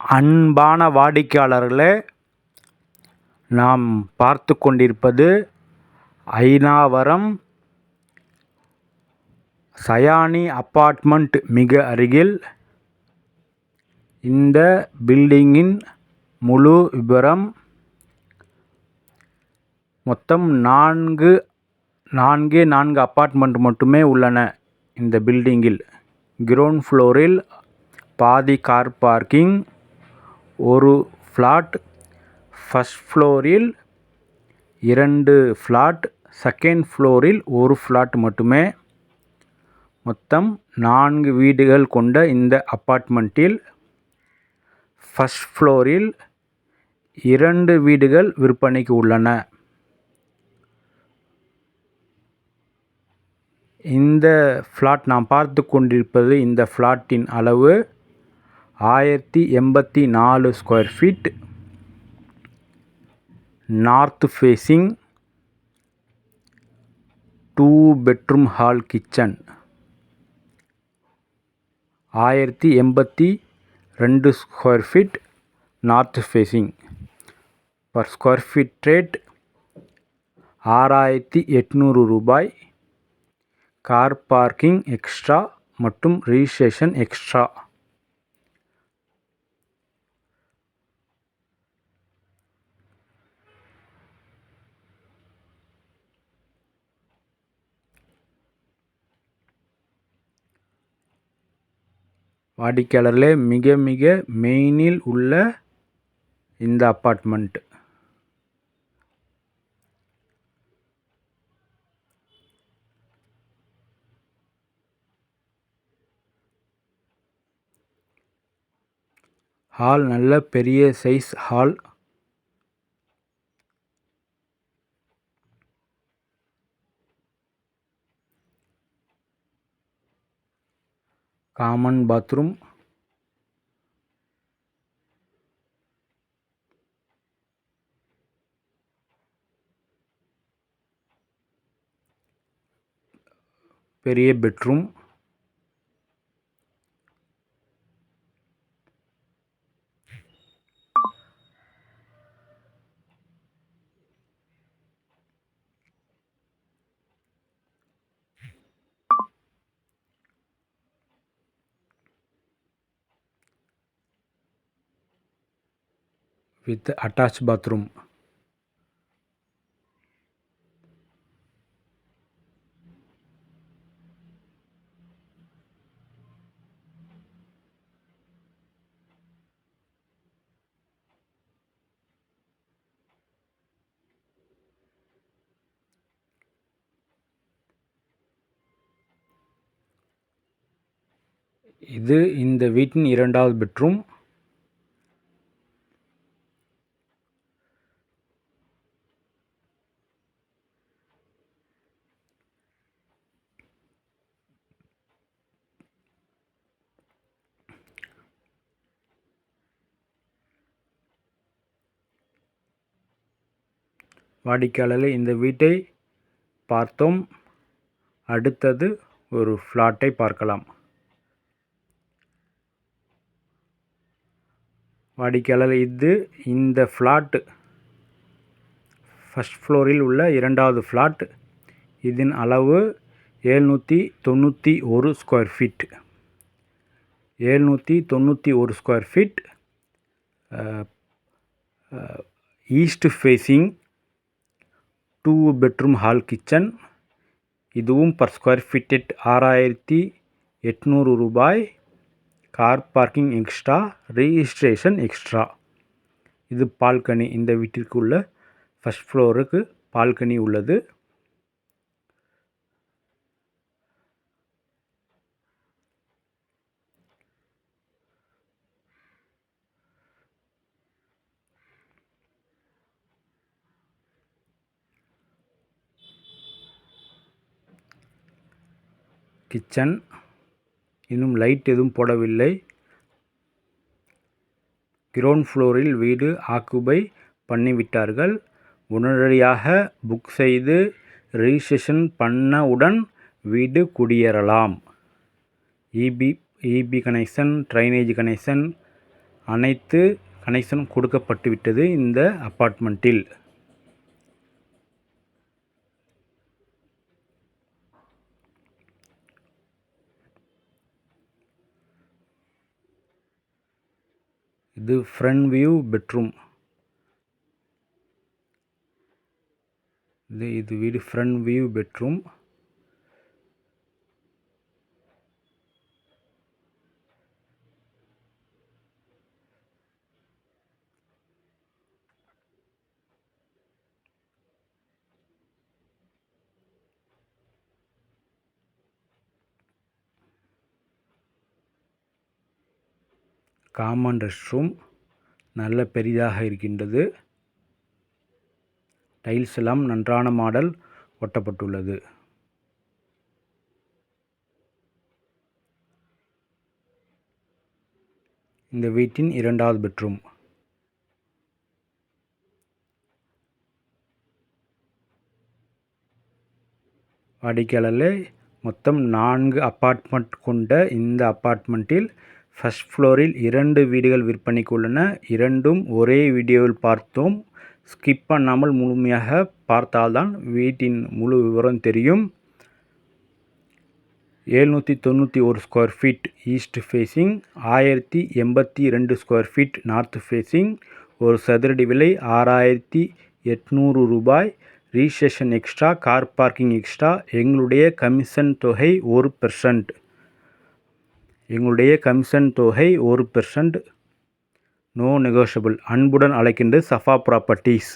அன்பான வாடிக்கையாளர்களே, நாம் பார்த்து கொண்டிருப்பது அய்னாவரம் சயானி அபார்ட்மெண்ட் மிக அருகில். இந்த பில்டிங்கின் முழு விபரம் மொத்தம் நான்கு அபார்ட்மெண்ட் மட்டுமே உள்ளன. இந்த பில்டிங்கில் கிரவுண்ட் ஃப்ளோரில் பாதி கார் பார்க்கிங், ஒரு ஃப்ளாட், ஃபர்ஸ்ட் ஃப்ளோரில் 2 ஃப்ளாட், செகண்ட் ஃப்ளோரில் ஒரு ஃப்ளாட் மட்டுமே. மொத்தம் 4 வீடுகள் கொண்ட இந்த அபார்ட்மெண்ட்டில் ஃபர்ஸ்ட் ஃப்ளோரில் 2 வீடுகள் விற்பனைக்கு உள்ளன. இந்த ஃப்ளாட் நாம் பார்த்து கொண்டிருப்பது, இந்த ஃப்ளாட்டின் அளவு 1084 square feet, north facing, 2 bedroom hall kitchen, 1082 square feet, north facing. Per square feet rate 6800 ரூபாய். கார் பார்க்கிங் எக்ஸ்ட்ரா மற்றும் ரிஜிஸ்ட்ரேஷன் எக்ஸ்ட்ரா. வாடிக்கையாளர்களே, மிக மிக மெயினில் உள்ள இந்த அபார்ட்மெண்ட். ஹால் நல்ல பெரிய சைஸ் ஹால். காமன் பாத்ரூம், பெரிய பெட்ரூம், with attached bathroom. இது இந்த வீட்டின் 2வது பெட்ரூம். வாடிக்கையாளர்களே, இந்த வீட்டை பார்த்தோம். அடுத்தது ஒரு ஃப்ளாட்டை பார்க்கலாம். வாடிக்கையாளர், இந்த ஃப்ளாட் ஃபர்ஸ்ட் ஃப்ளோரில் உள்ள 2வது ஃப்ளாட். இதன் அளவு 791 square feet. 791 square feet. East facing, 2 bedroom hall kitchen. இதுவும் பர் ஸ்கொயர் ஃபீட் 6800 ரூபாய். Car parking extra, registration extra. இது பால்கனி. இந்த வீட்டிற்கு உள்ள ஃபர்ஸ்ட் ஃப்ளோருக்கு பால்கனி உள்ளது. கிச்சன் இன்னும் லைட் எதுவும் போடவில்லை. கிரவுண்ட் ஃப்ளோரில் வீடு ஆக்குபை பண்ணிவிட்டார்கள். உடனடியாக புக் செய்து ரிஜிஸ்ட்ரேஷன் பண்ணவுடன் வீடு குடியேறலாம். இபி கனெக்ஷன், ட்ரைனேஜ் கனெக்ஷன், அனைத்து கனெக்ஷன் கொடுக்கப்பட்டு விட்டது இந்த அப்பார்ட்மெண்ட்டில். இது ஃப்ரண்ட் வியூ பெட்ரூம். இது வீடு front view bedroom. Common rest room நல்ல பெரிதாக இருக்கின்றது. டைல்ஸ் எல்லாம் நன்றான மாடல் ஒட்டப்பட்டுள்ளது. இந்த வீட்டின் 2வது பெட்ரூம். வாடிக்கையாளர்களே, மொத்தம் 4 அப்பார்ட்மெண்ட் கொண்ட இந்த அப்பார்ட்மெண்ட்டில் ஃபர்ஸ்ட் ஃப்ளோரில் 2 வீடுகள் விற்பனைக்கு உள்ளன. இரண்டும் ஒரே வீடியோவில் பார்த்தோம். ஸ்கிப் பண்ணாமல் முழுமையாக பார்த்தால்தான் வீட்டின் முழு விவரம் தெரியும். 791 square feet east facing, 1082 square feet north facing. ஒரு சதுரடி விலை 6800 ரூபாய். Registration extra, car parking extra. எங்களுடைய கமிஷன் தொகை 1%. எங்களுடைய கமிஷன் தொகை 1%. No negotiable. அன்புடன் அழைக்கின்றது சஃபா ப்ராப்பர்ட்டிஸ்.